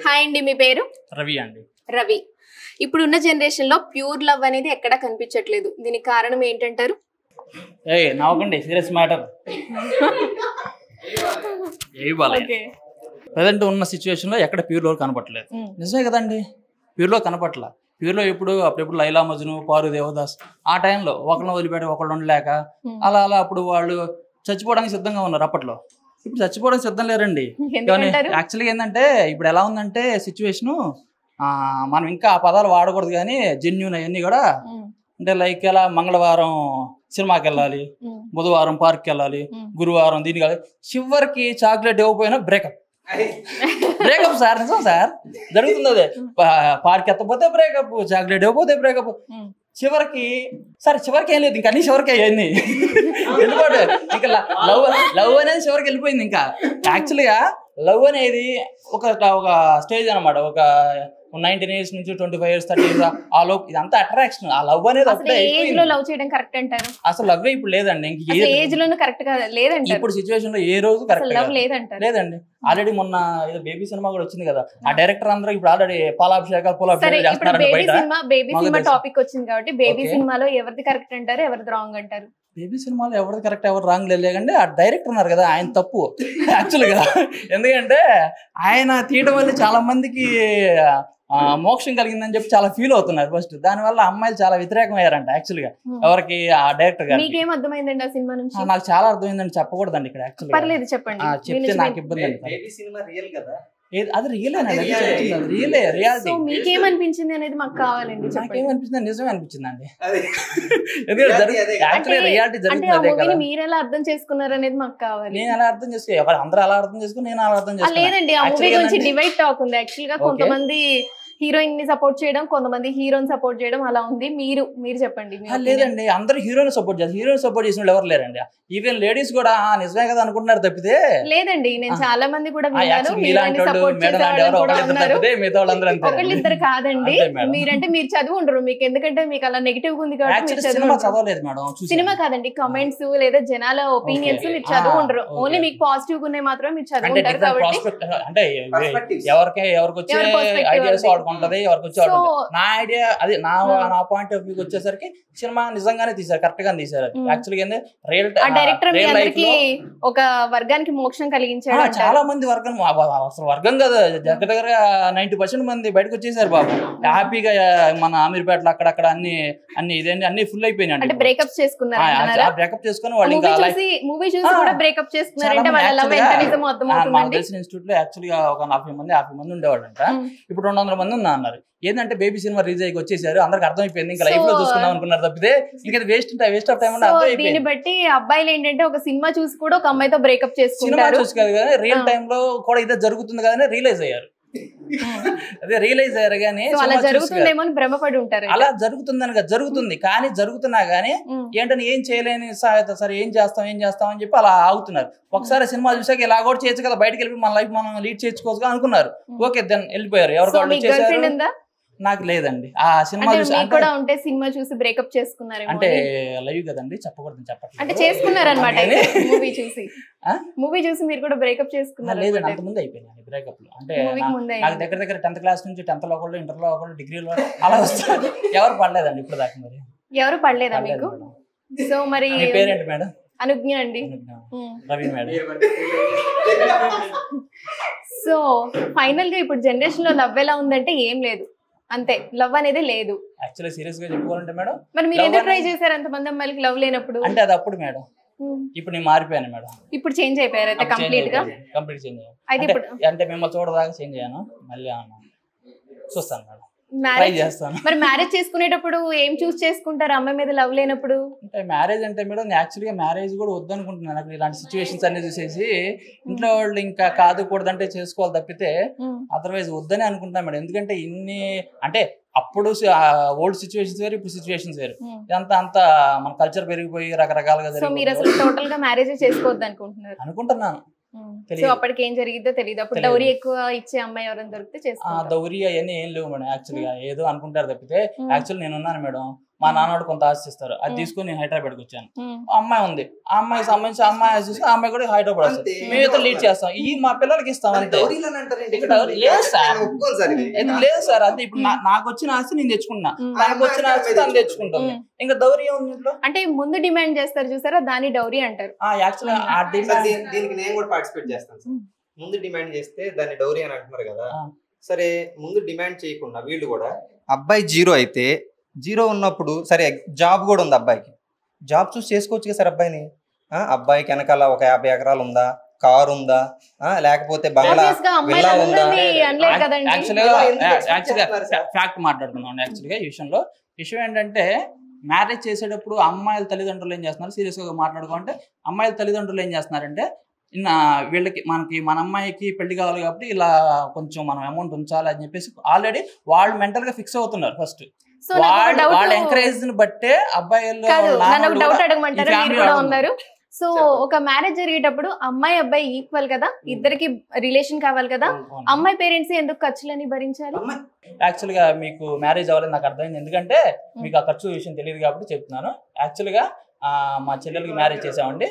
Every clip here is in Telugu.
హాయ్ అండి, మీ పేరు? రవి అండి. రవి. ఇప్పుడున్న జనరేషన్ లో ప్యూర్ లవ్ అనేది ఎక్కడా కనిపించట్లేదు. దీనికి కారణం ఏంటంటారు? నవ్వకండి, సీరియస్ మ్యాటర్. ప్రజెంట్ ఉన్న సిచ్యువేషన్ లో ఎక్కడ ప్యూర్ లవ్ కనపట్లేదు. నిజమే కదండి, ప్యూర్ లవ్ కనపట్ల. ప్యూర్ లవ్ అప్పుడెప్పుడు లైలా మజ్ను, పారు దేవదాస్ ఆ టైంలో ఒకళ్ళని వదిలిపెట్టి ఒకళ్ళు ఉండలేక అలా అప్పుడు వాళ్ళు చచ్చిపోవడానికి సిద్ధంగా ఉన్నారు అప్పట్లో. ఇప్పుడు చచ్చిపోవడానికి సిద్ధం లేరండి. యాక్చువల్గా ఏంటంటే ఇప్పుడు ఎలా ఉందంటే సిచ్యువేషను, మనం ఇంకా ఆ పదాలు వాడకూడదు కానీ జెన్యూన్ అవన్నీ కూడా అంటే లైక్ ఎలా మంగళవారం సినిమాకి వెళ్ళాలి, బుధవారం పార్క్కి వెళ్ళాలి, గురువారం దీనికి వెళ్ళాలి, చివరికి చాక్లెట్ ఇవ్వకపోయినా బ్రేకప్. బ్రేకప్ సార్, నిజం సార్, జరుగుతుంది అదే. పార్క్ ఎత్తపోతే బ్రేకప్, చాక్లెట్ ఇవ్వకపోతే బ్రేకప్, చివరికి ఏం లేదు ఇంకా, అన్ని చివరికి అయ్యింది. ఎందుకంటే ఇంకా లవ్ అనేది చివరికి వెళ్ళిపోయింది. ఇంకా యాక్చువల్గా లవ్ అనేది ఒక స్టేజ్ అనమాట. ఒక 19 years నుంచి 25 years 30 years ఆ లోపు ఇదంతా అట్రాక్షన్. ఆ లవ్ అనేది లవ్ చేయడం కరెక్ట్ అంటారు? అసలు లవ్ ఇప్పుడు లేదండి. ఇప్పుడు సిచ్యువేషన్ లో ఏ రోజు కరెక్ట్ లేదండి. ఆల్రెడీ మొన్న ఏదో బేబీ సినిమా కూడా వచ్చింది కదా, ఆ డైరెక్టర్ అందరూ ఇప్పుడు ఆల్రెడీ పాలాభిషేకాలు చేస్తున్నారు. బేబీ సినిమా టాపిక్ వచ్చింది కాబట్టి బేబీ సినిమాలో ఎవరిది కరెక్ట్ అంటారు, ఎవరిది రాంగ్ అంటారు? బేబీ సినిమాలో ఎవరిది కరెక్ట్ ఎవరు రాంగ్ లేదండి. ఆ డైరెక్టర్ ఉన్నారు కదా, ఆయన తప్పు యాక్చువల్గా. ఎందుకంటే ఆయన తీయడం వల్ల చాలా మందికి మోక్షం కలిగిందని చెప్పి చాలా ఫీల్ అవుతున్నారు ఫస్ట్. దానివల్ల అమ్మాయిలు చాలా వ్యతిరేకం అయ్యారంట యాక్చువల్గా ఎవరికి, ఆ డైరెక్టర్ గారు. మీకేం అర్థమైందండి ఆ సినిమా నుంచి? నాకు చాలా అర్థమైందండి, చెప్పకూడదండి ఇక్కడ యాక్చువల్గా. పర్లేదు చెప్పండి. చెప్తే నాకు ఇబ్బంది అండి. అది రియల్. మీకేమనిపించింది అనేది మాకు కావాలండి. నాకేమనిపించింది, నిజమే అనిపించిందండి. మీరు ఎలా అర్థం చేసుకున్నారు అనేది మాకు కావాలి. నేను ఎలా అర్థం చేసుకో, అందరూ అలా అర్థం చేసుకుని నేను అలా అర్థం చేసుకో. లేదండి, ఆ మూవీ గురించి డివైడ్ టాక్ ఉంది యాక్చువల్ గా. కొంతమంది హీరోయిన్ ని సపోర్ట్ చేయడం, కొంతమంది హీరోని సపోర్ట్ చేయడం, అలా ఉంది. మీరు చెప్పండి. లేదండి, అందరూ హీరోని సపోర్ట్ చేస్తారు. హీరోని సపోర్ట్ చేసిన వాళ్ళు ఎవరు లేరండి. ఈవెన్ లేడీస్ కూడా నిజమే కదా అనుకుంటున్నారు తప్పితే లేదండి. నేను చాలా మంది కూడా ఒకళ్ళిద్దరు కాదండి. మీరంటే మీరు చదువు ఉండరు, మీకు ఎందుకంటే మీకు అలా నెగిటివ్ ఉంది కాబట్టి చదవలేదు మేడం. సినిమా కాదండి, కమెంట్స్ లేదా జనాల ఒపీనియన్స్ మీరు చదువు ఉండరు. ఓన్లీ మీకు పాజిటివ్ ఉన్నాయి మాత్రమే మీరు చదువుకుంటారు కాబట్టి. అంటే ఎవరికి వచ్చే ఐడియాస్ ఉంటది, ఎవరికి వచ్చే నా ఐడియా అది. నా పాయింట్ ఆఫ్ వ్యూ వచ్చేసరికి సినిమా నిజంగానే తీసారు, కరెక్ట్ గా తీసారు. యాక్చువల్గా డైరెక్టర్ ఒక వర్గానికి మోక్షం కలిగించాడు. చాలా మంది వర్గం, అసలు వర్గం కదా, దగ్గర 90% మంది బయటకు వచ్చేసారు బాబు హ్యాపీగా. మన అమీర్పేటలో అక్కడక్కడ అన్ని ఇదేంటి అన్ని ఫుల్ అయిపోయినాయి. బ్రేకప్ చేసుకున్నారు. బ్రేకప్ చేసుకుని వాళ్ళు ఇంకా మూవీ చూసి కూడా బ్రేకప్ చేసుకున్నారంటే వాళ్ళ లవ్ ఎంత నిజమో అర్థమవుతుందండి. తెలిసిన ఇన్స్టిట్యూట్ లో యాక్చువల్గా ఒక 50 మంది ఉండేవాళ్ళంట. ఇప్పుడు 200 మంది ఉన్నా అన్నారు. ఏంటంటే బేబీ సినిమా రిలీజ్ అయ్యి వచ్చేసారు, అందరికి అర్థమైపోయింది. ఇంకా లైఫ్ లో చూసుకుందాం అనుకున్నారు తప్పితే ఇంకా వేస్ట్ ఆఫ్ టైం. దీన్ని బట్టి అబ్బాయిలు ఏంటంటే ఒక సినిమా చూసి కూడా ఒక అమ్మాయితో బ్రేకప్ చేసుకుంటారు. సినిమా చూసి కాదు కానీ రియల్ టైమ్ లో కూడా ఇదే జరుగుతుంది కదా రియలైజ్ అయ్యారు. అదే రియలైజ్ అయ్యారు కానీ అలా జరుగుతుందేమో అని భ్రమపడి ఉంటారు. అలా జరుగుతుంది కానీ జరుగుతున్నా గానీ ఏంటని ఏం చేయలేని సరే ఏం చేస్తాం అని చెప్పి అలా ఆగుతున్నారు. ఒకసారి సినిమా చూసాక ఇలా కూడా చేయొచ్చు కదా, బయటకు వెళ్ళి మన లైఫ్ మనం లీడ్ చేసుకోవచ్చు అనుకున్నారు. ఓకే దెన్ వెళ్ళిపోయారు. ఎవరు చేశారు? నాకు లేదండి. ఆ సినిమా చూసి బ్రేకప్ చేసుకున్నారు అంటే లైవ్ కదండి, చెప్పకూడదు. చెప్పండి అంటే చేసుకున్నారనమాట. మూవీ చూసి మీరు కూడా బ్రేకప్ చేసుకున్నారు? లేదండి, అంతకుముందు అయిపోయినాయి బ్రేకప్. అంటే నాకు దగ్గర 10th క్లాస్ నుంచి 10th లో ఒకళ్ళు, ఇంటర్ లో ఒకళ్ళు, డిగ్రీలో అలా వస్తారు. ఎవరు పడలేదండి ఇప్పుడు దాకా. మరి ఎవరు పడలేదా మీకు? సో మరి పేరేంటి మేడం? అనుజ్ఞ అండి. రవి మేడం. సో ఫైనల్ గా ఇప్పుడు జనరేషన్ లో లవ్ ఎలా ఉందంటే ఏం లేదు, అంతే. లవ్ అనేది లేదు. యాక్చువల్లీ సీరియస్ గా చెప్పుకోవాలంటే మేడం, మరి మీరు ఎందుకు ట్రై చేశారు అంతమంది అమ్మాయిలకి లవ్ లేనప్పుడు? అంటే అది అప్పుడు మేడం, ఇప్పుడు నేను మారిపోయాను మేడం. ఇప్పుడు చేంజ్ అయిపోయారు అయితే కంప్లీట్ గా? కంప్లీట్ చేంజ్ అయ్యాను. అంటే మేము చూడదాకా చేంజ్ అయ్యాను, మళ్ళీ చూస్తాను మేడం, ట్రై చేస్తాను. మరి మ్యారేజ్ చేసుకునేటప్పుడు ఏం చూస్ చేసుకుంటారు అమ్మాయి మీద లవ్ లేనప్పుడు? అంటే మ్యారేజ్ అంటే మేడం యాక్చువల్గా మ్యారేజ్ కూడా వద్దనుకుంటున్నాను. నాకు ఇలాంటి సిచ్యువేషన్స్ అన్ని చూసేసి ఇంట్లో వాళ్ళు ఇంకా కాదుకూడదంటే చేసుకోవాలి తప్పితే అదర్వైజ్ వద్దని అనుకుంటున్నాను మేడం. ఎందుకంటే ఇన్ని అంటే అప్పుడు ఓల్డ్ సిచ్యువేషన్స్ వేరు, ఇప్పుడు సిచ్యువేషన్స్ వేరు. ఇదంతా మన కల్చర్ పెరిగిపోయి రకరకాలుగా టోటల్ గా మ్యారేజ్ చేసుకోవద్దు అనుకుంటున్నాను. అప్పటికి ఏం జరిగిద్దో తెలియదు. అప్పుడు డౌరీ ఎక్కువ ఇచ్చే అమ్మాయి ఎవరైనా దొరికితే దౌరీ అవన్నీ ఏం లేవు మేడం. యాక్చువల్గా ఏదో అనుకుంటారు తప్పితే యాక్చువల్ నేను ఉన్నాను మేడం. మా నాన్నోడు కొంత ఆశిస్తారు, అది తీసుకుని నేను హైదరాబాద్కి వచ్చాను. అమ్మాయి ఉంది, ఆ అమ్మాయికి సంబంధించి అమ్మాయి ఆశిస్తే ఆ అమ్మాయి కూడా హైదరాబాద్ వస్తుంది, మేమైతే లీడ్ చేస్తాం, ఈ మా పిల్లలకి ఇస్తాం అంతే. లేదు సార్, అంతే. ఇప్పుడు నాకు వచ్చిన ఆస్తి నేను తెచ్చుకున్నా, నాకు వచ్చిన ఆస్తి తను తెచ్చుకుంటుంది, ఇంకా డౌరీ ఉంది ఇంట్లో. అంటే ముందు డిమాండ్ చేస్తారు చూసారా, దాన్ని డౌరీ అంటారు. దీనికి నేను కూడా పార్టిసిపేట్ చేస్తాను సార్. ముందు డిమాండ్ చేస్తే దాన్ని డౌరీ అని అంటున్నారు కదా. సరే, ముందు డిమాండ్ చేయకుండా వీళ్ళు కూడా అబ్బాయి 0 అయితే, 0 ఉన్నప్పుడు సరే జాబ్ కూడా ఉంది అబ్బాయికి, జాబ్ చూసి చేసుకోవచ్చు కదా సార్ అబ్బాయిని. అబ్బాయికి వెనకాల ఒక 50 ఎకరాలు ఉందా, కారు ఉందా, లేకపోతే బంగ్లా విల్లా ఉందా? ఫ్యాక్ట్ మాట్లాడుతున్నాం యాక్చువల్గా ఈ విషయంలో. విషయం ఏంటంటే మ్యారేజ్ చేసేటప్పుడు అమ్మాయిల తల్లిదండ్రులు ఏం చేస్తున్నారు, సీరియస్ గా మాట్లాడుకుంటే అమ్మాయిల తల్లిదండ్రులు ఏం చేస్తున్నారంటే, వీళ్ళకి మన అమ్మాయికి పెళ్లి కావాలి కాబట్టి ఇలా కొంచెం మనం అమౌంట్ ఉంచాలి అని చెప్పేసి ఆల్రెడీ వాళ్ళు మెంటల్ గా ఫిక్స్ అవుతున్నారు. ఫస్ట్ వాళ్ళ ఎంకరేజ్ ని బట్టే అబ్బాయిలు. డౌట్ అడగమంటారు, మీరు కూడా ఉన్నారు. సో ఒక మ్యారేజ్ జరిగేటప్పుడు అమ్మాయి అబ్బాయి ఈక్వల్ కదా, ఇద్దరికి రిలేషన్ కావాలి కదా, అమ్మాయి పేరెంట్స్ ఎందుకు ఖర్చులని భరించాలి? యాక్చువల్ గా మీకు మ్యారేజ్ అవ్వాలని నాకు అర్థమైంది, ఎందుకంటే మీకు ఆ ఖర్చు విషయం తెలియదు కాబట్టి చెప్తున్నాను. యాక్చువల్ గా మా చెల్లెలకి మ్యారేజ్ చేసామండి.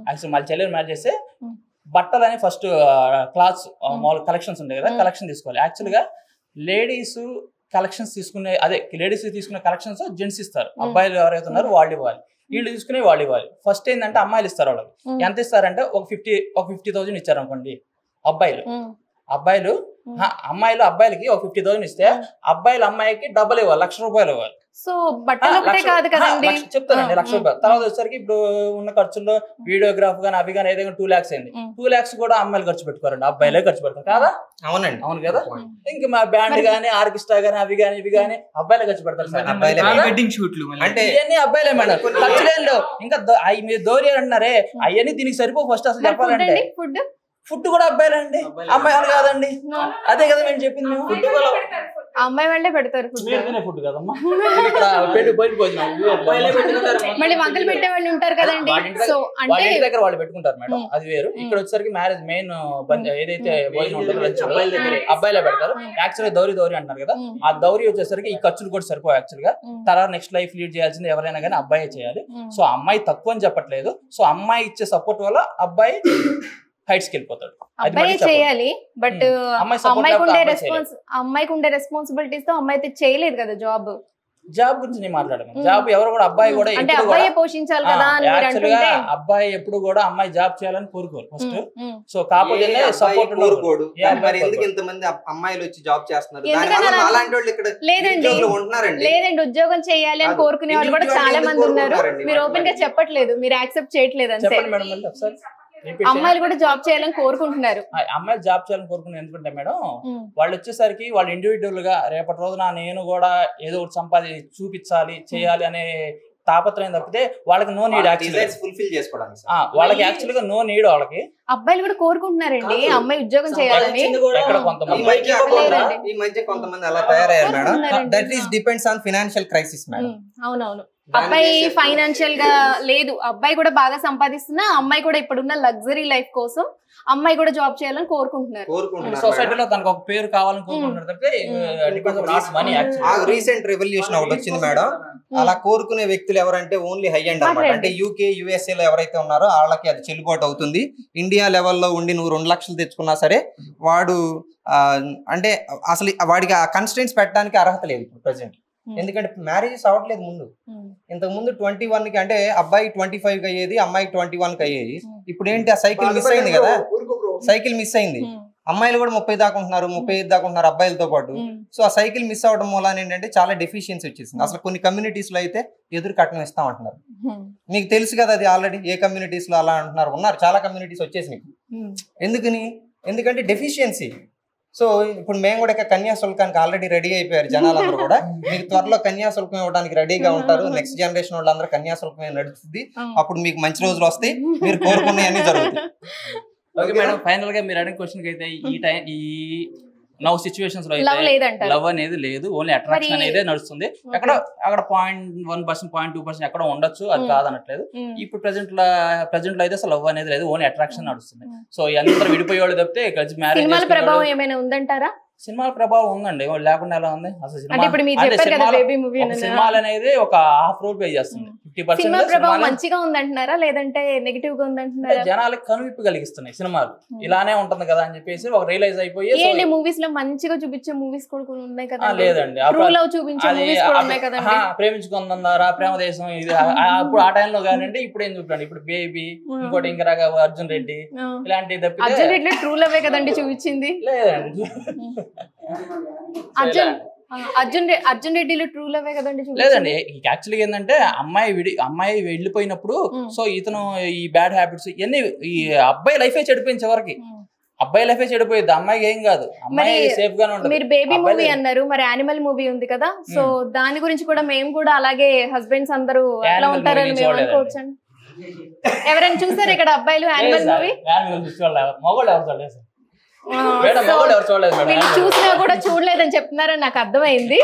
యాక్చువల్ మా చెల్లెలు మ్యారేజ్ చేస్తే బట్టలు అని ఫస్ట్ క్లాత్స్ మామూలు కలెక్షన్స్ ఉంటాయి కదా, కలెక్షన్ తీసుకోవాలి. యాక్చువల్ గా లేడీస్ కలెక్షన్స్ తీసుకునే, అదే లేడీస్ తీసుకునే కలెక్షన్స్ జెంట్స్ ఇస్తారు, అబ్బాయిలు ఎవరైతే ఉన్నారో వాళ్ళు ఇవ్వాలి, వీళ్ళు తీసుకునే వాళ్ళు ఇవ్వాలి. ఫస్ట్ ఏంటంటే అమ్మాయిలు ఇస్తారు, వాళ్ళకి ఎంత ఇస్తారంటే ఒక 50,000 ఇచ్చారు అనుకోండి అబ్బాయిలు. అమ్మాయిలకి ఒక 50,000 ఇస్తే అబ్బాయిలు అమ్మాయికి డబ్బులు ఇవ్వాలి, ₹1,00,000 ఇవ్వాలి. సో బట్టలు కాదు కదండి, చెప్తానండి ₹1,00,000. తర్వాత వచ్చేసరికి ఇప్పుడు ఉన్న ఖర్చుల్లో వీడియోగ్రాఫ్ గానీ అవి కానీ ఏదైనా 2 lakhs అయింది. 2 lakhs కూడా అమ్మాయిలు ఖర్చు పెట్టుకోరండి, అబ్బాయిలే ఖర్చు పెడతారు కదా. అవునండి, అవును కదా. ఇంకా మా బ్యాండ్ గానీ ఆర్కెస్ట్రా గానీ అవి కానీ ఇవి కానీ అబ్బాయిలే ఖర్చు పెడతారు. వెడ్డింగ్ షూట్లు అంటే ఇవన్నీ అబ్బాయిలే మేడం, ఖర్చులేంలో. ఇంకా మీరు దోరి అంటున్నారే, అవన్నీ దీనికి సరిపో. ఫస్ట్ అసలు చెప్పాలంటే ఫుడ్ కూడా అబ్బాయిలండి, అమ్మాయిలు కాదండి. అదే కదా మేము చెప్పింది. అమ్మాయి వాళ్ళే పెడతారు ఫుడ్ కదమ్మా, మళ్ళీ వంటలు పెట్టే వాళ్ళు ఉంటారు కదండి. సో అంటే దగ్గర వాళ్ళు పెట్టుకుంటారు మేడం, అది వేరు. ఇక్కడ వచ్చేసరికి మ్యారేజ్ మెయిన్ ఏదైతే భోజనం ఉంటుందో లంచ్ అబ్బాయిలే పెడతారు. యాక్చువల్గా దౌరి అంటున్నారు కదా, ఆ దౌరి వచ్చేసరికి ఈ ఖర్చులు కూడా సరిపో. యాక్చువల్ గా తర్వాత నెక్స్ట్ లైఫ్ లీడ్ చేయాల్సింది ఎవరైనా కానీ అబ్బాయి చేయాలి. సో అమ్మాయి తక్కువ అని చెప్పట్లేదు. సో అమ్మాయి ఇచ్చే సపోర్ట్ వల్ల అబ్బాయి హైట్స్కి వెళ్ళిపోతాడు. అబ్బాయి చేయాలి, బట్ అమ్మాయికి ఉండే రెస్పాన్సిబిలిటీస్ తో అమ్మాయి అయితే చేయలేదు కదా జాబ్ గురించి నేను మాట్లాడను. జాబ్ ఎవరు కూడా అబ్బాయి కూడా అబ్బాయి పోషించాలి కదా. అబ్బాయి ఎప్పుడు కూడా అమ్మాయి జాబ్ చేయాలని కోరుకోరు ఫస్ట్. సో కాకపోతే సపోర్ట్ కోరుకోడు. మరి ఎందుకు ఇంతమంది అమ్మాయిలు వచ్చి జాబ్ చేస్తున్నారు? లేదండి, ఉద్యోగం చేయాలి అని కోరుకునే వాళ్ళు కూడా చాలా మంది ఉన్నారు. మీరు ఓపెన్ గా చెప్పట్లేదు, మీరు యాక్సెప్ట్ చేయట్లేదు అంతే. అమ్మాయిలు కూడా జాబ్ చేయాలని కోరుకుంటున్నారు. అమ్మాయిలు జాబ్ చేయాలని కోరుకున్నారు ఎందుకంటే మేడం, వాళ్ళు వచ్చేసరికి వాళ్ళు ఇండివిజువల్ గా రేపటి రోజున నేను కూడా ఏదో ఒకటి చూపించాలి చేయాలి అనే తాపత్రయం తప్పితే వాళ్ళకి నో నీడ్. ఫుల్ఫిల్ చేసుకోవడానికి వాళ్ళకి యాక్చువల్ గా నో నీడ్. వాళ్ళకి అబ్బాయిలు కూడా కోరుకుంటున్నారండి అమ్మాయి ఉద్యోగం చేయాలని. ఈ మధ్య కొంతమంది అలా తయారయ్యారు madam. That is depends on financial crisis madam. అవునవును, అబ్బాయి ఫైనాన్షియల్ గా లేదు, అబ్బాయి కూడా బాగా సంపాదిస్తున్నా అమ్మాయి కూడా ఇప్పుడున్న లగ్జరీ లైఫ్ కోసం అమ్మాయి కూడా జాబ్ చేయాలని కోరుకుంటున్నారు. సొసైటీలో తనకు ఒక పేరు కావాలని కోరుకుంటున్నారు. రీసెంట్ రెవల్యూషన్ ఒకటి వచ్చింది మేడం. అలా కోరుకునే వ్యక్తులు ఎవరంటే ఓన్లీ హై ఎండ్ అన్నమాట. అంటే యూకే యుఎస్ఏ లో ఎవరైతే ఉన్నారో వాళ్ళకి అది చెల్లుబాటు అవుతుంది. ఇండియా లెవెల్లో ఉండి నువ్వు 2 లక్షలు తెచ్చుకున్నా సరే వాడు అంటే అసలు వాడికి ఆ కన్స్టెంట్స్ పెట్టడానికి అర్హత లేదు ఇప్పుడు ప్రెసెంట్. ఎందుకంటే మ్యారేజెస్ అవ్వట్లేదు. ఇంతకు ముందు 21 కి అంటే అబ్బాయి 25 కి అయ్యేది, అమ్మాయి 21 కి అయ్యేది. ఇప్పుడు ఏంటి, ఆ సైకిల్ మిస్ అయింది కదా, సైకిల్ మిస్ అయింది. అమ్మాయిలు కూడా 30 దాకా ఉంటున్నారు, 35 దాకా ఉంటున్నారు అబ్బాయిలతో పాటు. సో ఆ సైకిల్ మిస్ అవ్వడం మూలాన ఏంటంటే చాలా డెఫిషియన్సీ వచ్చేసింది. అసలు కొన్ని కమ్యూనిటీస్ లో అయితే ఎదురు కట్నం ఇస్తాం అంటున్నారు. మీకు తెలుసు కదా అది ఆల్రెడీ ఏ కమ్యూనిటీస్ లో అలా అంటున్నారు. ఉన్నారు చాలా కమ్యూనిటీస్ వచ్చేసినాయి. ఎందుకంటే డెఫిషియన్సీ. సో ఇప్పుడు మేము కూడా కన్యాశుల్కానికి ఆల్రెడీ రెడీ అయిపోయారు జనాలందరూ కూడా. మీకు త్వరలో కన్యాశుల్కం ఇవ్వడానికి రెడీగా ఉంటారు. నెక్స్ట్ జనరేషన్ వాళ్ళందరూ కన్యాశుల్కమే నడుస్తుంది. అప్పుడు మీకు మంచి రోజులు వస్తాయి, మీరు కోరుకునేవన్నీ జరుగుతాయి. ఓకే మేడం, ఫైనల్ గా మీరు అడిగిన క్వశ్చన్ అయితే ఈ నౌ సిచ్యువేషన్స్ లో లవ్ అనేది లేదు, ఓన్లీ అట్రాక్షన్ అనేది నడుస్తుంది. అక్కడ 0.1%, 0.2% ఎక్కడ ఉండొచ్చు, అది కాదనట్లేదు. ఇప్పుడు ప్రెసెంట్ లో అయితే అసలు లవ్ అనేది లేదు, ఓన్లీ అట్రాక్షన్ నడుస్తుంది. సో అందరూ విడిపోయే వాళ్ళు తప్పితే మ్యారేజ్ ప్రభావం ఏమైనా ఉందంటారా? సినిమాల ప్రభావం ఉందండి, లేకుండా ఎలా ఉంది అసలు. అంటే ఇప్పుడు మీరు చెప్పారు కదా బేబీ మూవీ సినిమాలు అనేది ఒక హాఫ్ రోల్ పే చేస్తుంది. 50% సినిమా ప్రభావం మంచిగా ఉందంటున్నారా లేదంటే నెగిటివ్ గా ఉందంటున్నారా? జనాలకు కనువిప్పు కలిగిస్తున్నాయి సినిమాలు, ఇలానే ఉంటుంది కదా అని చెప్పేసి ఒక రియలైజ్ అయిపోయి. ఏంటి మూవీస్ లో మంచిగా చూపించే మూవీస్ కూడా ఉన్నాయి కదా? లేదండి, ట్రూ లవ్ చూపించే మూవీస్ కూడా ఉన్నాయి కదండి. ప్రేమించుకుందారా, ప్రేమ దేశం, ఇది అప్పుడు ఆ టైంలో కానివ్వండి. ఇప్పుడు ఏం చూపండి, ఇప్పుడు బేబీ, ఇంకోటి ఇంకా అర్జున్ రెడ్డి, ఇలాంటివి తప్పితే. అర్జున్ రెడ్డి ట్రూ లవ్ కదండి చూపించింది. లేదండి, అర్జున్ రెడ్డిలో ట్రూ లవ్ కదండి. లేదండి, యాక్చువల్గా ఏంటంటే అమ్మాయి వెళ్ళిపోయినప్పుడు సో ఇతను ఈ బ్యాడ్ హ్యాబిట్స్ ఇవన్నీ ఈ అబ్బాయి లైఫే చెడిపోయింది చివరికి. అబ్బాయి లైఫే చెడిపోయింది, అమ్మాయికి ఏం కాదు, అమ్మాయి సేఫ్ గానే ఉంటుంది. మీరు బేబీ మూవీ అన్నారు, మరి యానిమల్ మూవీ ఉంది కదా, సో దాని గురించి కూడా మేము కూడా అలాగే హస్బెండ్స్ అందరూ ఎలా ఉంటారని మేము అనుకోవచ్చండి. ఎవరైనా చూసారు ఇక్కడ అబ్బాయిలు యానిమల్ మూవీ? మగవాళ్ళు ఎవరు చూడలేదు, చూసినా కూడా చూడలేదని చెప్తున్నారని నాకు అర్థమైంది.